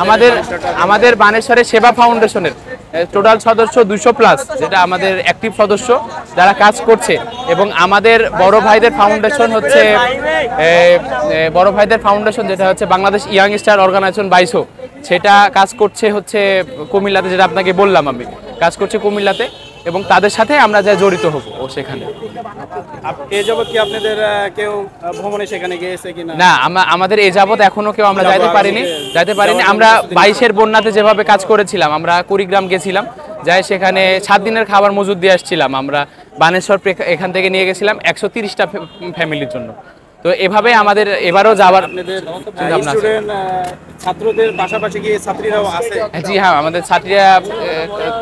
আমাদের আমাদের বানেশ্বরের সেবা ফাউন্ডেশনের টোটাল সদস্য 200+, যেটা আমাদের অ্যাক্টিভ সদস্য যারা কাজ করছে। এবং আমাদের বড় ভাইদের ফাউন্ডেশন হচ্ছে যেটা হচ্ছে বাংলাদেশ ইয়াং স্টার অর্গানাইজেশন 2200, সেটা কাজ করছে হচ্ছে কুমিল্লাতে, যেটা আপনাকে বললাম আমি, কাজ করছে কুমিল্লাতে। এবং তাদের সাথে আমরা যা জড়িত হব সেখানে। এ যাবত কি আপনাদের কেউ ভ্রমণে সেখানে গিয়েছে কিনা? না, আমাদের এ যাবত এখনো কেউ আমরা যাইতে পারিনি। আমরা 22-এর বন্যাতে যেভাবে কাজ করেছিলাম, আমরা কুড়িগ্রাম গেছিলাম, যাই সেখানে 7 দিনের খাবার মজুদ দিয়ে আসছিলাম। আমরা বানেশ্বর এখান থেকে নিয়ে গেছিলাম 130টা ফ্যামিলির জন্য। তো এভাবে আমাদের এবারও যাওয়ার ছাত্রদের পাশাপাশি কি ছাত্রীরাও আছে? জি হ্যাঁ, আমাদের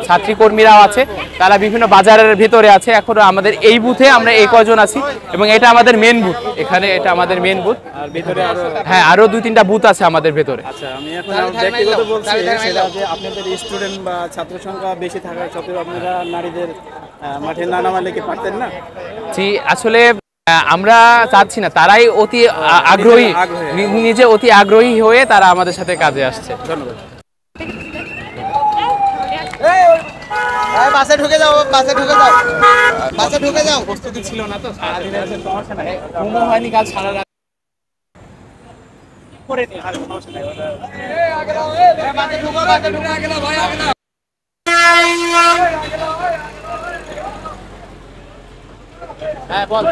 ছাত্রী কর্মীরাও আছে, তারা বিভিন্ন বাজারের ভিতরে আছে। এখনো আমাদের এই বুথে আমরা এই কয়জন আছি, এবং এটা আমাদের মেন বুথ। এখানে এটা আমাদের মেন বুথ। আর ভিতরে হ্যাঁ, আরো 2-3টা বুথ আছে আমাদের ভেতরে। আচ্ছা, আমি এখন ব্যক্তিগত বলছি, সেটা যে আপনাদের স্টুডেন্ট বা ছাত্র সংখ্যা বেশি থাকার সত্ত্বেও আপনারা নারীদের মাঠে না নামালে কি পারতেন না? জি, আসলে আমরা চাচ্ছি না, তারাই অতি আগ্রহী, নিজে অতি আগ্রহী হয়ে তারা আমাদের সাথে কাজে আসছে। ধন্যবাদ। বাসে ঢুকে যাও। প্রস্তুতি ছিল না তো, সারাদিনের সমস্যা নাই, ঘুমও হয়নি কাল সারা রাত। হ্যাঁ বল।